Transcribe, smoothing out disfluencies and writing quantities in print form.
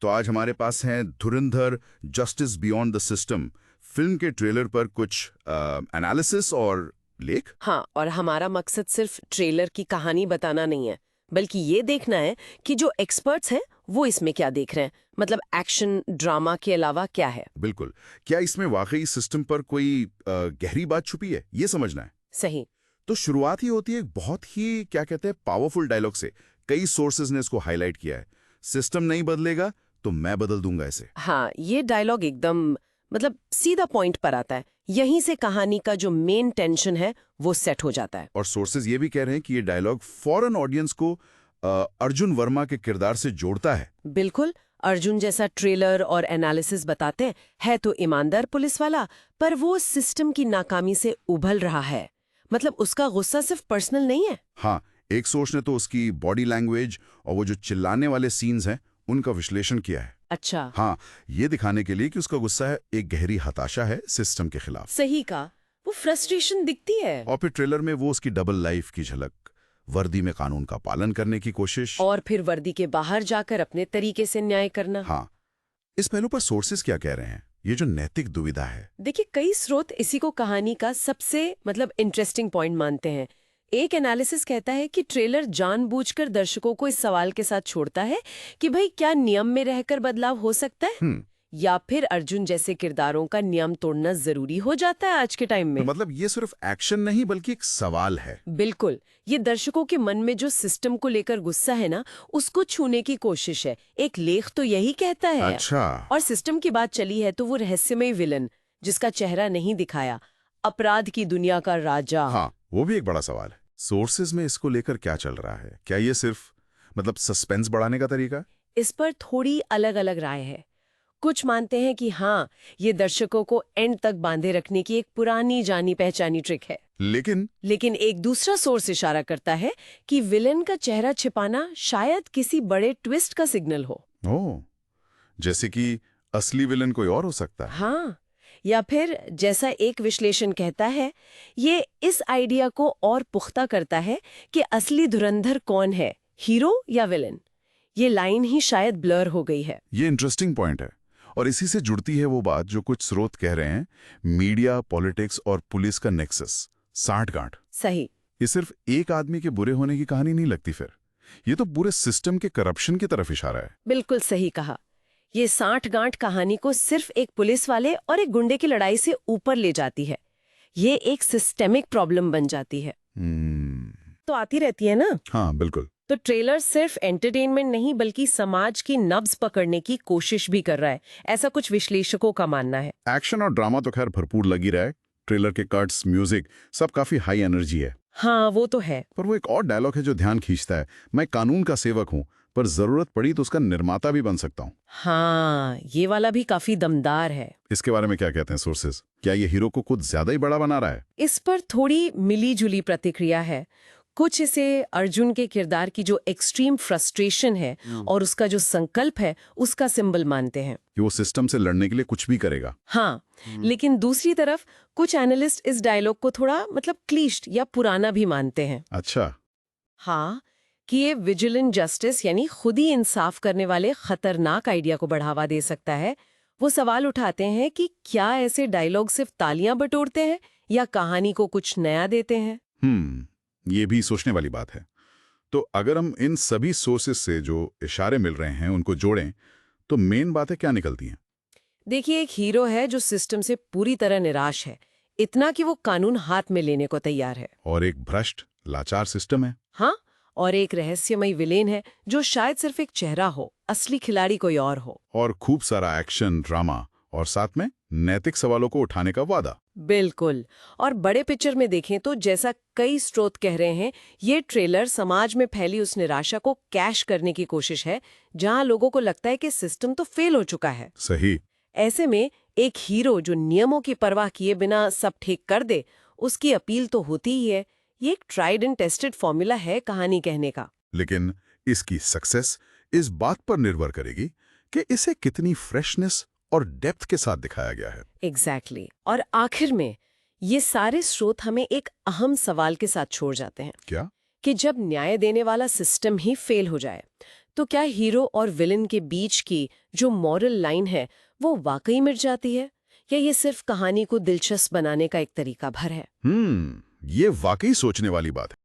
तो आज हमारे पास हैं धुरंधर justice beyond the system film के ट्रेलर पर कुछ एनालिसिस और लेख। हाँ, और हमारा मकसद सिर्फ ट्रेलर की कहानी बताना नहीं है, बल्कि ये देखना है कि जो एक्सपर्ट्स हैं वो इसमें क्या देख रहे हैं, मतलब एक्शन ड्रामा के अलावा क्या है। बिल्कुल। क्या इसमें वाकई सिस्टम पर कोई गहरी बात छुपी है, ये समझना है। सही। तो शुरुआत ही होती है एक बहुत ही क्या कहते हैं पावरफुल डायलॉग से। कई सोर्सेज ने इसको हाईलाइट किया है, सिस्टम नहीं बदलेगा तो मैं बदल दूंगा इसे। हाँ, ये डायलॉग एकदम मतलब सीधा पॉइंट पर आता है। यहीं से कहानी का जो मेन टेंशन है वो सेट हो जाता है। और सोर्सेज ये भी कह रहे हैं कि ये डायलॉग फॉरेन ऑडियंस को अर्जुन वर्मा के किरदार से जोड़ता है। बिल्कुल। अर्जुन जैसा ट्रेलर और एनालिसिस बताते हैं, है तो ईमानदार पुलिस वाला, पर वो सिस्टम की नाकामी से उभल रहा है। मतलब उसका गुस्सा सिर्फ पर्सनल नहीं है। हाँ, एक सोर्स ने तो उसकी बॉडी लैंग्वेज और वो जो चिल्लाने वाले सीन्स हैं उनका विश्लेषण किया है। अच्छा। हाँ, ये दिखाने के लिए कि उसका गुस्सा है एक गहरी हताशा है सिस्टम के खिलाफ। सही कहा, वो फ्रस्ट्रेशन दिखती है। और फिर ट्रेलर में वो उसकी डबल लाइफ की झलक, वर्दी में कानून का पालन करने की कोशिश, और फिर वर्दी के बाहर जाकर अपने तरीके से न्याय करना। हाँ, इस पहलू पर सोर्सेज क्या कह रहे हैं, ये जो नैतिक दुविधा है। देखिए, कई स्रोत इसी को कहानी का सबसे मतलब इंटरेस्टिंग पॉइंट मानते हैं। एक एनालिसिस कहता है कि ट्रेलर जानबूझकर दर्शकों को इस सवाल के साथ छोड़ता है कि भाई क्या नियम में रहकर बदलाव हो सकता है, या फिर अर्जुन जैसे किरदारों का नियम तोड़ना जरूरी हो जाता है आज के टाइम में। तो मतलब ये सिर्फ एक्शन नहीं बल्कि एक सवाल है। बिल्कुल, ये दर्शकों के मन में जो सिस्टम को लेकर गुस्सा है ना, उसको छूने की कोशिश है। एक लेख तो यही कहता है। अच्छा। और सिस्टम की बात चली है तो वो रहस्यमय विलन जिसका चेहरा नहीं दिखाया, अपराध की दुनिया का राजा। हाँ, वो भी एक बड़ा सवाल है। सोर्सेज में इसको लेकर क्या चल रहा है? क्या ये सिर्फ मतलब सस्पेंस बढ़ाने का तरीका? इस पर थोड़ी अलग अलग राय है। कुछ मानते हैं कि हाँ, ये दर्शकों को एंड तक बांधे रखने की एक पुरानी जानी पहचानी ट्रिक है। लेकिन एक दूसरा सोर्स इशारा करता है कि विलेन का चेहरा छिपाना शायद किसी बड़े ट्विस्ट का सिग्नल हो। ओह, जैसे कि असली विलन कोई और हो सकता है। हाँ, या फिर जैसा एक विश्लेषण कहता है, ये इस आइडिया को और पुख्ता करता है कि असली धुरंधर कौन है, हीरो या विलेन। ये लाइन ही शायद ब्लर हो गई है। ये इंटरेस्टिंग पॉइंट है। और इसी से जुड़ती है वो बात जो कुछ स्रोत कह रहे हैं, मीडिया, पॉलिटिक्स और पुलिस का नेक्सस, सांठगांठ। सही। ये सिर्फ एक आदमी के बुरे होने की कहानी नहीं लगती फिर। ये तो पूरे सिस्टम के करप्शन की तरफ इशारा है। बिल्कुल सही कहा। ये सांठ-गांठ कहानी को सिर्फ एक पुलिस वाले और एक गुंडे की लड़ाई से ऊपर ले जाती है। ये एक सिस्टेमिक प्रॉब्लम बन जाती है। तो आती रहती है ना। हाँ, बिल्कुल। तो ट्रेलर सिर्फ एंटरटेनमेंट नहीं बल्कि समाज की नब्ज पकड़ने की कोशिश भी कर रहा है, ऐसा कुछ विश्लेषकों का मानना है। एक्शन और ड्रामा तो खैर भरपूर लगी रहा है। ट्रेलर के कट्स, म्यूजिक सब काफी हाई एनर्जी है। हाँ, वो तो है। पर वो एक और डायलॉग है जो ध्यान खींचता है, मैं कानून का सेवक हूँ पर जरूरत पड़ी तो उसका निर्माता भी बन सकता हूँ। हाँ, ये वाला भी काफी दमदार है। इसके बारे में क्या कहते हैं सोर्सेज? क्या ये हीरो को कुछ ज्यादा ही बड़ा बना रहा है? इस पर थोड़ी मिली-जुली प्रतिक्रिया है। कुछ इसे अर्जुन के किरदार की जो एक्सट्रीम फ्रस्ट्रेशन है और उसका जो संकल्प है उसका सिंबल मानते हैं कि वो सिस्टम से लड़ने के लिए कुछ भी करेगा। हाँ, लेकिन दूसरी तरफ कुछ एनालिस्ट इस डायलॉग को थोड़ा मतलब क्लीश्ड या पुराना भी मानते हैं। अच्छा। हाँ, कि ये विजिलेंट जस्टिस यानी खुद ही इंसाफ करने वाले खतरनाक आइडिया को बढ़ावा दे सकता है। वो सवाल उठाते हैं कि क्या ऐसे डायलॉग सिर्फ तालियां बटोरते हैं या कहानी को कुछ नया देते हैं। ये भी सोचने वाली बात है। तो अगर हम इन सभी सोर्सेज से जो इशारे मिल रहे हैं उनको जोड़ें तो मेन बातें क्या निकलती हैं? देखिए, एक हीरो है जो सिस्टम से पूरी तरह निराश है, इतना कि वो कानून हाथ में लेने को तैयार है। और एक भ्रष्ट लाचार सिस्टम है। हाँ, और एक रहस्यमय विलेन है जो शायद सिर्फ एक चेहरा हो, असली खिलाड़ी कोई और हो। और खूब सारा एक्शन, ड्रामा और साथ में नैतिक सवालों को उठाने का वादा। बिल्कुल। और बड़े पिक्चर में देखें तो जैसा कई स्रोत कह रहे हैं, ये ट्रेलर समाज में फैली उस निराशा को कैश करने की कोशिश है जहां लोगों को लगता है कि सिस्टम तो फेल हो चुका है। सही। ऐसे में एक हीरो जो नियमों की परवाह किए बिना सब ठीक कर दे, उसकी अपील तो होती ही है। ये एक ट्राइड एंड टेस्टेड फॉर्मूला है कहानी कहने का। लेकिन इसकी सक्सेस इस बात पर निर्भर करेगी कि इसे कितनी फ्रेशनेस और डेप्थ के साथ दिखाया गया है। एग्जैक्टली। और आखिर में ये सारे स्रोत हमें एक अहम सवाल के साथ छोड़ जाते हैं। क्या? कि जब न्याय देने वाला सिस्टम ही फेल हो जाए तो क्या हीरो और विलन के बीच की जो मॉरल लाइन है वो वाकई मिट जाती है, या ये सिर्फ कहानी को दिलचस्प बनाने का एक तरीका भर है? ये वाकई सोचने वाली बात है।